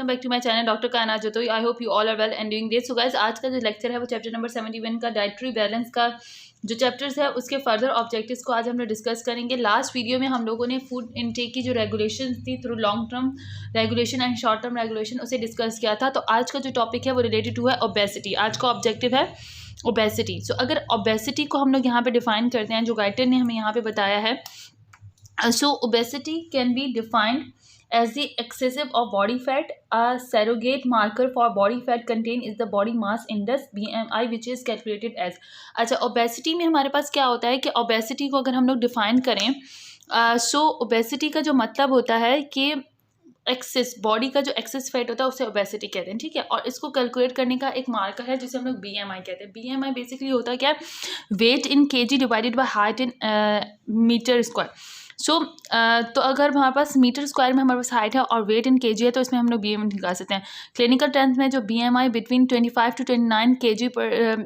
Welcome back to my channel doctor Kainat Jatoi. I hope you all are well and doing great. So guys, आज का जो lecture है वो chapter number 71 का dietary balance का जो चैप्टर्स है उसके फर्दर ऑब्जेक्टिव्स को आज हम लोग डिस्कस करेंगे। लास्ट वीडियो में हम लोगों ने फूड इनटेक की जो रेगुलेशन थी through long term regulation and short term regulation उसे डिस्कस किया था। तो आज का जो टॉपिक है वो रिलेटेड टू है ओबेसिटी। आज का ऑब्जेक्टिव है ओबेसिटी। सो अगर ओबेसिटी को हम लोग यहाँ पे डिफाइन करते हैं, जो गाइटर ने हमें यहाँ पे बताया है, so obesity can be defined as the excessive of body fat. A surrogate marker for body fat content is the body mass index BMI, which is calculated as। अच्छा, obesity में हमारे पास क्या होता है कि obesity को अगर हम लोग डिफाइन करें, so obesity का जो मतलब होता है कि एक्सेस बॉडी का जो एक्सेस फैट होता है उसे ओबेसिटी कहते हैं, ठीक है। और इसको कैलकुलेट करने का एक मार्कर है जिसे हम लोग बीएमआई कहते हैं। बीएमआई बेसिकली होता है क्या, weight in KG divided by height in metre square. So तो अगर हमारे पास मीटर स्क्वायर में हमारे पास हाइट है और वेट इन केजी है तो इसमें हम लोग बीएमआई निकाल सकते हैं। क्लिनिकल टर्म्स में जो BMI between 25 to 29 kg per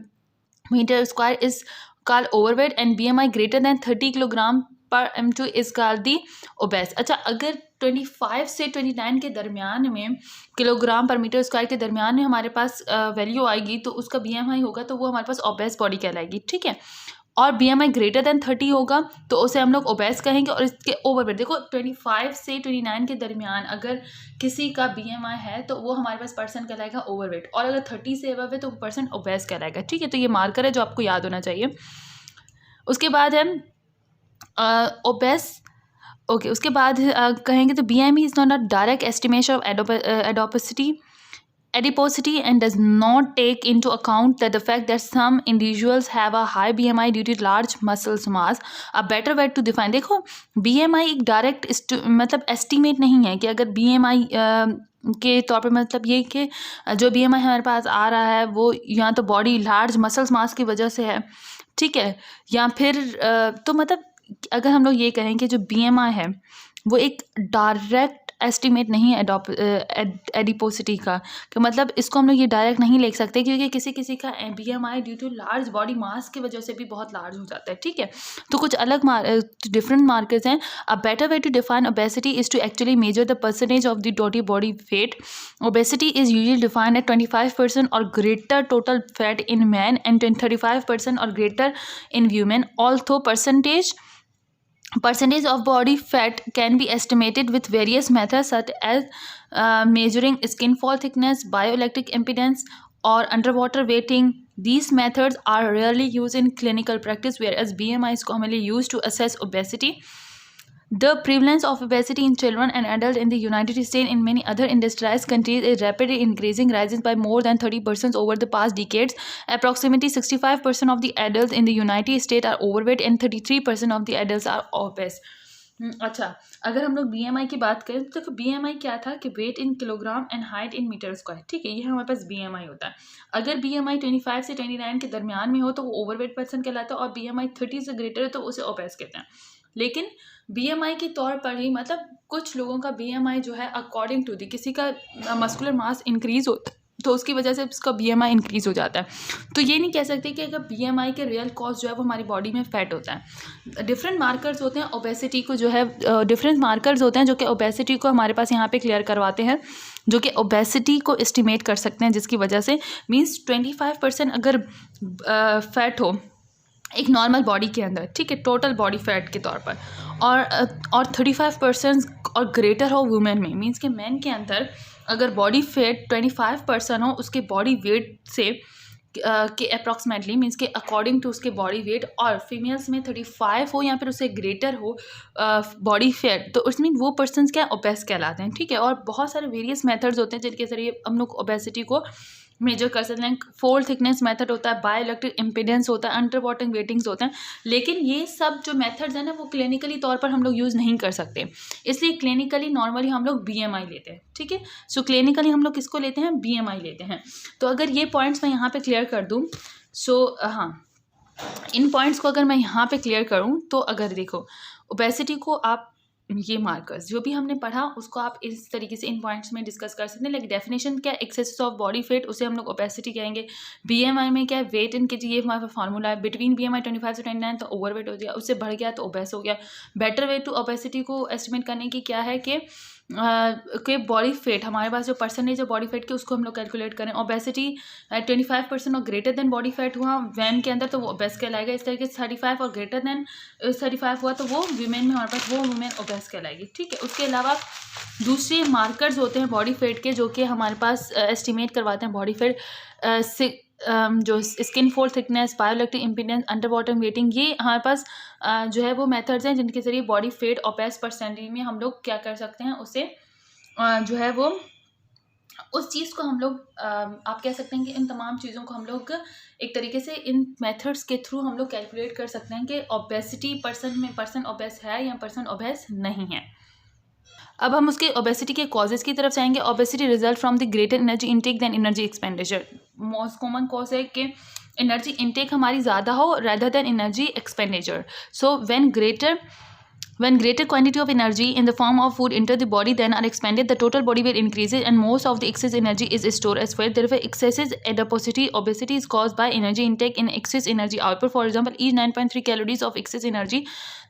metre square is called overweight and BMI greater than 30 kilogram per M2 is called the OBCs. अच्छा, अगर 25 से 29 के दरमियान में किलोग्राम पर मीटर स्क्वायर के दरमियान में हमारे पास वैल्यू आएगी तो उसका बीएमआई होगा तो वो हमारे पास ओबेस बॉडी कहलाएगी, ठीक है। और बीएमआई ग्रेटर देन 30 होगा तो उसे हम लोग ओबेस कहेंगे। और इसके ओवरवेट, देखो 25 से 29 के दरमियान अगर किसी का बीएमआई है तो वो हमारे पास पर्सन कहलाएगा ओवरवेट, और अगर 30 से अबव है तो पर्सन ओबेस कहलाएगा, ठीक है। तो ये मार्कर है जो आपको याद होना चाहिए। उसके बाद है ओबेस। ओके, उसके बाद कहेंगे तो BMI is not a direct estimation of adiposity and does not take into account the fact that some individuals have a high BMI due to large muscle mass. A better way to define, देखो BMI एक direct मतलब estimate नहीं है कि अगर BMI के तौर पर मतलब ये कि जो BMI हमारे पास आ रहा है वो या तो बॉडी लार्ज मसल्स मास की वजह से है, ठीक है, या फिर तो मतलब अगर हम लोग ये कहें कि जो BMI है वो एक डायरेक्ट एस्टिमेट नहीं है एडिपोसिटी का, कि मतलब इसको हम लोग ये डायरेक्ट नहीं लिख सकते क्योंकि किसी किसी का BMI due to large body mass की वजह से भी बहुत लार्ज हो जाता है, ठीक है। तो कुछ अलग डिफरेंट मार्कर्स हैं। A better way to define obesity is to actually measure the percentage of the total body weight. Obesity is usually defined at 25% और greater total fat in man and 35% और greater in women. Also percentage of body fat can be estimated with various methods such as measuring skin fold thickness, bioelectric impedance, or underwater weighting. These methods are rarely used in clinical practice, whereas BMI is commonly used to assess obesity. The prevalence of obesity in children and adults in the United States and many other industrialized countries is rapidly increasing, rising by more than 30% over the past decades. Approximately 65% of the adults in the United States are overweight and 33% of the adults are obese. अच्छा, अगर हम लोग BMI की बात करें तो BMI क्या था कि weight in kilogram and height in metre square, ठीक है, ये हमारे पास BMI होता है। अगर BMI 25 से 29 के दरमियान में हो तो वो ओवरवेट पर्सन कहलाता है और BMI 30 से ग्रेटर है तो उसे ओबेस कहते हैं। लेकिन BMI के तौर पर ही मतलब कुछ लोगों का BMI जो है अकॉर्डिंग टू दी किसी का मस्कुलर मास इंक्रीज होता है तो उसकी वजह से उसका BMI इंक्रीज हो जाता है। तो ये नहीं कह सकते कि अगर BMI के रियल कॉज जो है वो हमारी बॉडी में फैट होता है। डिफरेंट मार्कर्स होते हैं ओबेसिटी को जो है, डिफरेंट मार्कर्स होते हैं जो कि ओबेसिटी को हमारे पास यहाँ पे क्लियर करवाते हैं, जो कि ओबेसिटी को एस्टिमेट कर सकते हैं, जिसकी वजह से मीन्स 25% अगर फैट हो एक नॉर्मल बॉडी के अंदर, ठीक है, टोटल बॉडी फैट के तौर पर, और 35% और ग्रेटर हो वुमेन में, मीन्स कि मैन के अंदर अगर बॉडी फैट 25% हो उसके बॉडी वेट से के अप्रॉक्सीमेटली, मीन्स के अकॉर्डिंग टू उसके बॉडी वेट, और फीमेल्स में 35 हो या फिर उससे ग्रेटर हो बॉडी फैट, तो उसमें वो पर्सन्स क्या ओबेस कहलाते हैं, ठीक है। और बहुत सारे वेरियस मेथड्स होते हैं जिनके जरिए हम लोग ओबेसिटी को मेजर कर सकते हैं। फोल्ड थिकनेस मेथड होता है, बायोइलेक्ट्रिक इम्पीडेंस होता है, अंडर वाटर वेटिंग्स होते हैं, लेकिन ये सब जो मेथड्स हैं ना वो क्लिनिकली तौर पर हम लोग यूज़ नहीं कर सकते, इसलिए क्लिनिकली नॉर्मली हम लोग BMI लेते हैं, ठीक है। सो क्लिनिकली हम लोग किसको लेते हैं, BMI लेते हैं। तो अगर ये पॉइंट्स मैं यहाँ पे क्लियर कर दूँ, सो हाँ, इन पॉइंट्स को अगर मैं यहाँ पे क्लियर करूँ तो अगर देखो ओबेसिटी को आप ये मार्कर्स जो भी हमने पढ़ा उसको आप इस तरीके से इन पॉइंट्स में डिस्कस कर सकते हैं। लाइक डेफिनेशन क्या है, एक्सेस ऑफ बॉडी वेट, उसे हम लोग ओबेसिटी कहेंगे। BMI में क्या है, वेट इन केजी, ये हमारा फार्मूला है। बिटवीन BMI 25 से 29 तो ओवरवेट हो गया, उससे बढ़ गया तो ओबेस हो गया। बेटर वे टू ओबेसिटी को एस्टिमेट करने की क्या है कि के बॉडी फेट, हमारे पास जो परसेंटेज है बॉडी फेट के, उसको हम लोग कैलकुलेट करें। ओबेसिटी 25% और ग्रेटर देन बॉडी फैट हुआ वैन के अंदर तो वो ओबेस कहलाएगा। इस तरीके से 35 और ग्रेटर देन 35 हुआ तो वो वीमेन में हमारे पास वो वुमेन ओबेस कहलाएगी, ठीक है। उसके अलावा दूसरे मार्कर्स होते हैं बॉडी फेट के, जो कि हमारे पास एस्टिमेट करवाते हैं बॉडी फेट, जो skin fold thickness, bioelectric impedance, under water weighing, ये हमारे पास जो है वो मेथड्स हैं जिनके ज़रिए बॉडी फेट ओबेस परसेंटेज में हम लोग क्या कर सकते हैं, उसे जो है वो उस चीज़ को हम लोग आप कह सकते हैं कि इन तमाम चीज़ों को हम लोग एक तरीके से इन मेथड्स के थ्रू हम लोग कैलकुलेट कर सकते हैं कि ओबेसिटी पर्सन ओबेस है या पर्सन ओबेस नहीं है। अब हम उसके ओबेसिटी के कॉजेज़ की तरफ जाएंगे। Obesity result from the greater energy intake than energy expenditure. Most common cause है कि एनर्जी इनटेक हमारी ज़्यादा हो rather than energy expenditure. So when greater quantity of energy in the form of food enter the body then are expended, the total body weight increases and most of the excess energy is stored as fat. Therefore excessive adiposity obesity is caused by energy intake in excess energy output. For example, each 9.3 calories of excess energy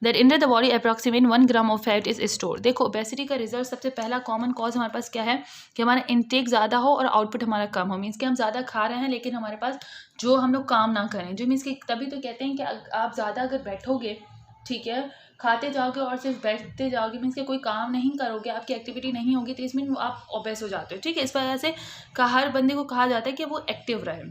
that enter the body approximate 1 gram of fat is stored. देखो obesity का result सबसे पहला common cause हमारे पास क्या है कि हमारा इंटेक ज़्यादा हो और आउटपुट हमारा कम हो। मीन्स कि हम ज़्यादा खा रहे हैं लेकिन हमारे पास जो हम लोग काम ना करें, जो मीन्स कि तभी तो कहते हैं कि आप ज़्यादा अगर बैठोगे, ठीक है, खाते जाओगे और सिर्फ बैठते जाओगे, मीन्स कि कोई काम नहीं करोगे, आपकी एक्टिविटी नहीं होगी, तो इसमें आप ओबेस हो जाते हो, ठीक है। इस वजह से हर बंदे को कहा जाता है कि वो एक्टिव रहे।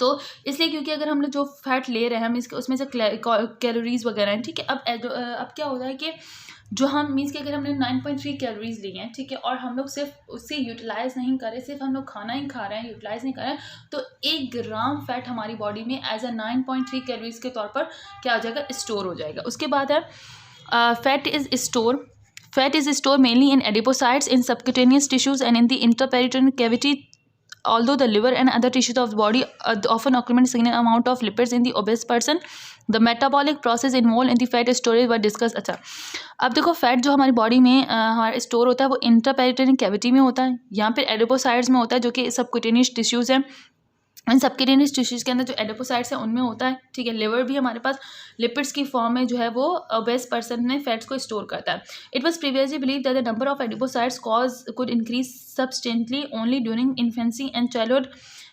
तो इसलिए क्योंकि अगर हम लोग जो फैट ले रहे हैं हम इसके उसमें से कैलोरीज वगैरह हैं, ठीक है। अब क्या होता है कि जो हम मीन्स कि अगर हमने 9.3 कैलोरीज ली हैं, ठीक है, और हम लोग सिर्फ उससे यूटिलाइज नहीं कर रहे, सिर्फ हम लोग खाना ही खा रहे हैं, यूटिलाइज नहीं कर रहे हैं, तो 1 ग्राम फैट हमारी बॉडी में एज अ 9.3 कैलोरीज के तौर पर क्या हो जाएगा, स्टोर हो जाएगा। उसके बाद है fat is store mainly in adipocytes in subcutaneous tissues and in the intraperitoneal cavity. Although the liver and other tissues of the body often accumulate significant amount of lipids in the obese person, the metabolic process involved in the fat storage were discussed. अच्छा, अब देखो fat जो हमारी body में हमारा store होता है वो इंटरपेरिटोनियल कैविटी में होता है, यहाँ पे एडिपोसाइट्स में होता है, जो कि सबक्यूटेनियस टिश्यूज़ हैं। इन सबक्यूटेनियस टिश्यूज़ के अंदर जो एडिपोसाइट्स हैं उनमें होता है, ठीक है। लिवर भी हमारे पास लिपिड्स की फॉर्म में जो है वो ओबेस पर्सन में फैट्स को स्टोर करता है। It was previously believe that the number of adipocytes could increase substantially only during infancy and childhood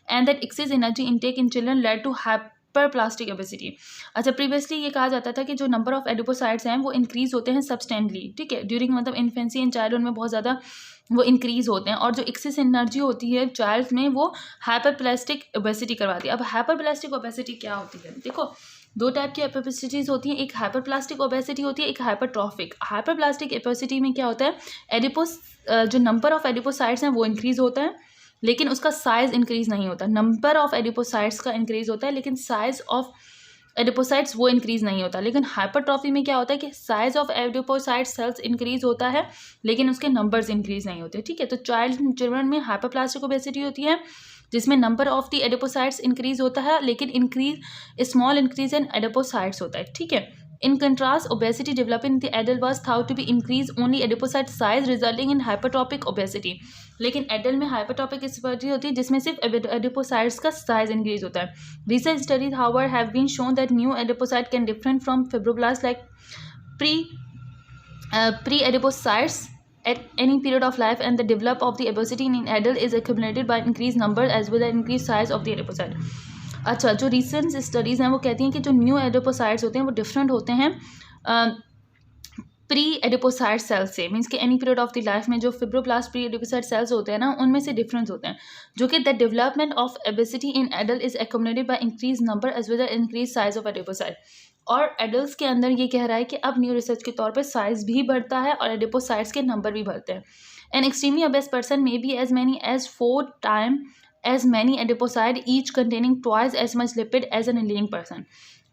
and that excess energy intake in children led to hyperplastic obesity. अच्छा, previously ये कहा जाता था कि जो नंबर ऑफ एडिपोसाइट्स हैं वो increase होते हैं सब्सटेंटली, ठीक है, ड्यूरिंग मतलब इन्फेंसी एंड चाइल्डहुड में बहुत ज़्यादा वो इंक्रीज़ होते हैं, और जो एक्सेस एनर्जी होती है चाइल्ड में वो हाइपरप्लास्टिक ओबेसिटी करवाती है। अब हाइपरप्लास्टिक ओबेसिटी क्या होती है, देखो 2 टाइप की ओबेसिटीज़ होती हैं, एक हाइपरप्लास्टिक ओबेसिटी होती है, एक हाइपरट्रॉफिक। हाइपरप्लास्टिक ओबेसिटी में क्या होता है, जो नंबर ऑफ एडिपोसाइट्स हैं वो इंक्रीज़ होता है लेकिन उसका साइज़ इंक्रीज़ नहीं होता। नंबर ऑफ एडिपोसाइट्स का इंक्रीज़ होता है लेकिन साइज़ ऑफ एडिपोसाइट्स वो इंक्रीज़ नहीं होता। लेकिन हाइपरट्रॉफी में क्या होता है कि size of adipocyte cells increase होता है लेकिन उसके नंबर्स इंक्रीज़ नहीं होते, ठीक है। तो चिल्ड्रन में हाइपरप्लास्टिक ओबेसिटी होती है जिसमें number of the adipocytes increase होता है लेकिन स्मॉल इंक्रीज इन एडिपोसाइट्स होता है, ठीक है। In contrast, obesity developing in the adult was thought to be increase only adipocyte size, resulting in hypertrophic obesity. लेकिन एडल्ट में हाइपरट्रॉफिक ओबेसिटी होती है जिसमें सिर्फ एडिपोसाइट्स का साइज इंक्रीज होता है। Research studies however have been shown that new adipocyte can different from fibroblast like pre adipocytes at any period of life, and the develop of the obesity in adult is accumulated by increased number as well as increased size of the adipocyte. अच्छा, जो recent studies हैं वो कहती हैं कि जो new adipocytes होते हैं वो डिफरेंट होते हैं प्री एडिपोसाइट सेल्स से। मीन्स कि any period of the life में जो फिब्रोब्लास्ट प्री एडिपोसाइट सेल्स होते हैं ना, उनमें से डिफरेंस होते हैं, जो कि the development of obesity in adult is accumulated by increase number as well as increase size of adipocyte. और एडल्ट्स के अंदर ये कह रहा है कि अब न्यू रिसर्च के तौर पर साइज भी बढ़ता है और एडिपोसाइट्स के नंबर भी बढ़ते हैं। An extremely obese person may be as many as 4 times as many adipocyte each containing twice as much lipid as an lean person.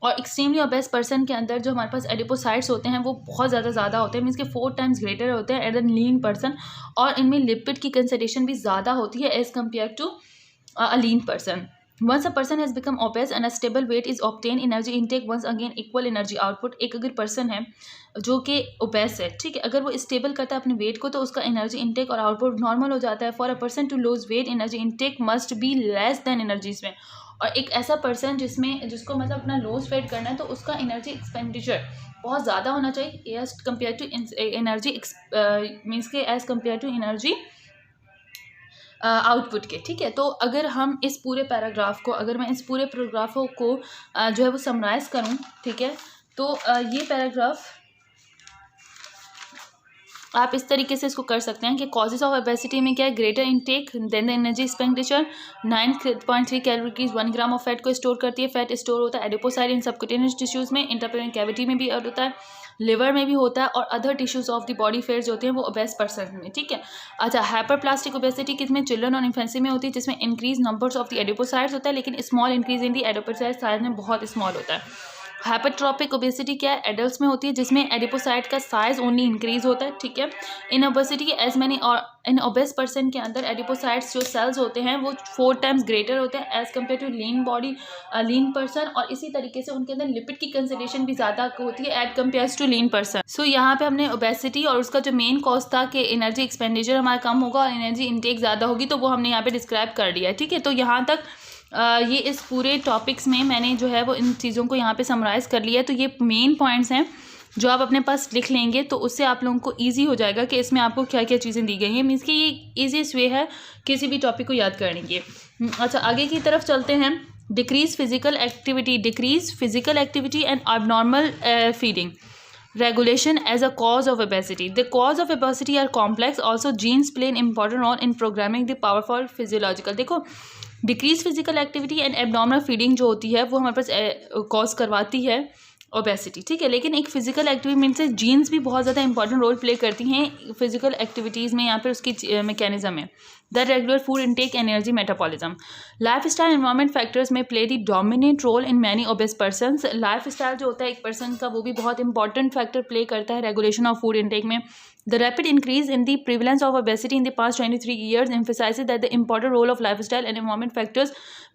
और एक्सट्रीमली ओबेस पर्सन के अंदर जो हमारे पास एडिपोसाइट्स होते हैं वो बहुत ज़्यादा होते हैं, मीन्स के 4 times ग्रेटर होते हैं एज एन लीन पर्सन, और इनमें लिपिड की कंसंट्रेशन भी ज़्यादा होती है as compare to a lean person. Once a person has become obese and a stable weight is obtained, energy intake once again equal energy output. एक अगर person है जो कि ओबेस है, ठीक है, अगर वो स्टेबल करता है अपने वेट को तो उसका एनर्जी इंटेक और आउटपुट नॉर्मल हो जाता है. For a person to lose weight energy intake must be less than energies में. और एक ऐसा पर्सन जिसको मतलब अपना लॉस वेट करना है तो उसका एनर्जी एक्सपेंडिचर बहुत ज़्यादा होना चाहिए as compare to energy means के as compare to energy output के. ठीक है, तो अगर हम इस पूरे पैराग्राफ को अगर मैं इस पूरे पैराग्राफ को जो है वो समराइज़ करूँ, ठीक है, तो ये पैराग्राफ आप इस तरीके से इसको कर सकते हैं कि कॉजेज ऑफ ओबेसिटी में क्या है, greater intake than the energy expenditure. 9.3 calories 1 gram of fat को स्टोर करती है. फैट स्टोर होता है एडिपोसाइड इन सबक्यूटेनियस टिश्यूज़ में, इंटरपेरेंट कैविटी में भी होता है, लिवर में भी होता है, और other tissues of the body fares होते हैं वो ओबेस पर्सन में. ठीक है, अच्छा, हाइपरप्लास्टिक ओबेसिटी किसमें, चिल्ड्रन और इन्फेंसी में होती है, जिसमें increase numbers of the adipocytes होता है लेकिन small increase in the adipocyte size में बहुत स्मॉल होता है. हाइपरट्रॉपिक ओबेसिटी क्या है, एडल्ट्स में होती है जिसमें एडिपोसाइड का साइज ओनली इंक्रीज होता है. ठीक है, इन ओबेसिटी एज मैनी और इन ओबेस पर्सन के अंदर एडिपोसाइड्स जो सेल्स होते हैं वो 4 टाइम्स ग्रेटर होते हैं as compare to lean body lean person, और इसी तरीके से उनके अंदर लिपिड की कंसंट्रेशन भी ज़्यादा होती है as compare to lean person. So यहाँ पे हमने ओबेसिटी और उसका जो मेन कॉज था कि एनर्जी एक्सपेंडिचर हमारा कम होगा और एनर्जी इंटेक ज़्यादा होगी, तो वो हमने यहाँ पे डिस्क्राइब कर दिया है. ठीक है, तो यहाँ तक ये इस पूरे टॉपिक्स में मैंने जो है वो इन चीज़ों को यहाँ पे समराइज़ कर लिया है. तो ये मेन पॉइंट्स हैं जो आप अपने पास लिख लेंगे तो उससे आप लोगों को इजी हो जाएगा कि इसमें आपको क्या क्या चीज़ें दी गई हैं. मीन्स कि ये ईजीएस्ट वे है किसी भी टॉपिक को याद करने की. अच्छा, आगे की तरफ चलते हैं. Decrease physical activity and abnormal feeding regulation as a cause of obesity. The cause of obesity are complex. Also, genes play an important role in programming the powerful physiological. देखो, decrease physical activity and abnormal feeding जो होती है वो हमारे पास cause करवाती है obesity. ठीक है, लेकिन एक फिजिकल एक्टिविटी मीन से जीन्स भी बहुत ज़्यादा इंपॉर्टेंट रोल प्ले करती हैं फिजिकल एक्टिविटीज़ में. यहाँ पर उसकी मैकेनिज्म है the regular food intake, energy metabolism. Life style environment factors में play the dominant role in many obese persons. Life style जो होता है एक पर्सन का वो भी बहुत इंपॉर्टेंट फैक्टर प्ले करता है रेगुलेशन ऑफ फूड इनटेक में. The rapid increase in the prevalence of obesity in the past 23 years emphasizes that the important role of lifestyle and environment factors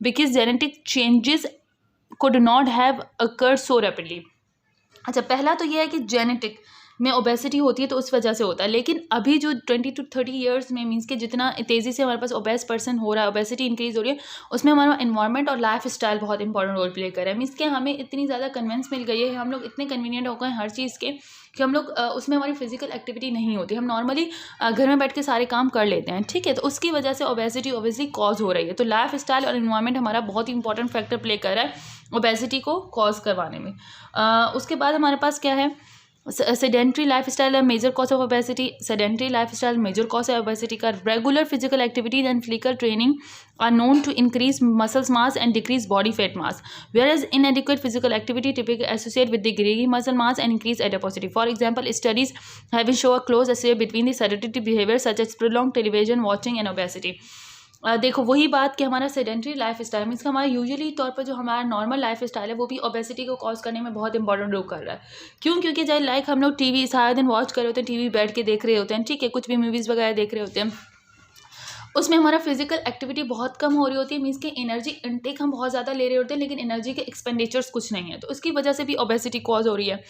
because genetic changes could not have occurred so rapidly. अच्छा, पहला तो ये है कि genetic में obesity होती है तो उस वजह से होता है, लेकिन अभी जो 20 to 30 ईयर्स में मीन्स कि जितना तेज़ी से हमारे पास ओबेस पर्सन हो रहा है, ओबेसिटी इंक्रीज हो रही है, उसमें हमारा एनवायरनमेंट और लाइफ स्टाइल बहुत इंपॉर्टेंट रोल प्ले कर रहा है. मीन्स कि हमें इतनी ज़्यादा कन्वेंस मिल गई है, हम लोग इतने कन्वीनियंट हो गए हर चीज़ के कि हम लोग उसमें हमारी फिजिकल एक्टिविटी नहीं होती, हम नॉर्मली घर में बैठ के सारे काम कर लेते हैं. ठीक है, तो उसकी वजह से ओबेसिटी ओबियसली कॉज हो रही है. तो लाइफ स्टाइल और एनवायरनमेंट हमारा बहुत ही इंपॉर्टेंट फैक्टर प्ले कर रहा है ओबेसिटी को कॉज करवाने में. उसके बाद हमारे पास क्या है, सेडेंट्री लाइफ स्टाइल है major cause of obesity. Sedentary lifestyle major cause है ओबेसिटी का. Regular physical activities and physical training are known to increase muscle mass and decrease body fat mass, whereas inadequate physical activity typically associated with decreased muscle mass and increased adiposity. For example, studies have shown a close association between the sedentary behavior such as prolonged television watching and obesity. देखो वही बात कि हमारा sedentary life style means का हमारा usually तौर पर जो हमारा नॉर्मल लाइफ स्टाइल है वो भी ओबेसिटी को कॉज करने में बहुत इंपॉर्टेंट रोल कर रहा है. क्यों? क्योंकि चाहे लाइक हम लोग टीवी सारा दिन वॉच कर रहे होते हैं, टीवी बैठ के देख रहे होते हैं, ठीक है, कुछ भी मूवीज़ वगैरह देख रहे होते हैं, उसमें हमारा फिजिकल एक्टिविटी बहुत कम हो रही होती है. मीन्स कि एनर्जी इनटेक हम बहुत ज़्यादा ले रहे होते हैं लेकिन एनर्जी के एक्सपेंडिचर्स कुछ नहीं है, तो उसकी वजह से भी ओबेसिटी कॉज हो रही है.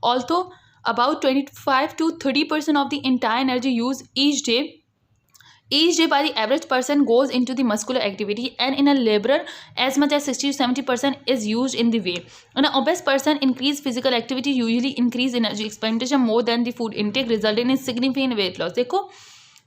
Also about 25 to 30% of the entire energy use each day by the average person goes into the muscular activity, and in a laborer as much as 60 to 70% is used in the way. In an obese person, increased physical activity usually increase energy expenditure more than the food intake, resulting in significant weight loss. देखो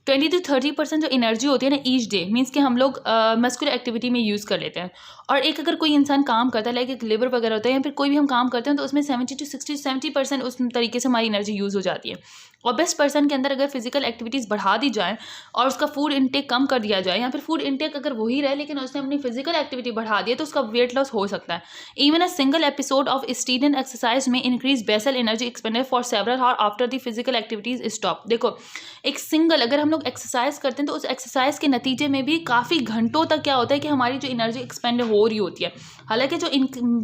20 to 30% जो energy होती है ना each day means कि हम लोग muscular activity में use कर लेते हैं. और एक अगर कोई इंसान काम करता है लाइक एक लेबर वगैरह होता है या फिर कोई भी हम काम करते हैं तो उसमें 70 to 70% उस तरीके से हमारी एनर्जी यूज़ हो जाती है. ओबेस पर्सन के अंदर अगर फिजिकल एक्टिविटीज़ बढ़ा दी जाए और उसका फूड इनटेक कम कर दिया जाए या फिर फूड इनटेक अगर वही रहे लेकिन उसने अपनी फिजिकल एक्टिविटी बढ़ा दी है तो उसका वेट लॉस हो सकता है. Even a single episode of student exercise may increase basal energy expenditure for several hour after the physical activities stop. देखो एक सिंगल अगर हम लोग एक्सरसाइज करते हैं तो उस एक्सरसाइज के नतीजे में भी काफ़ी घंटों तक क्या होता है कि हमारी जो एनर्जी एक्सपेंड हो रही होती है, हालांकि जो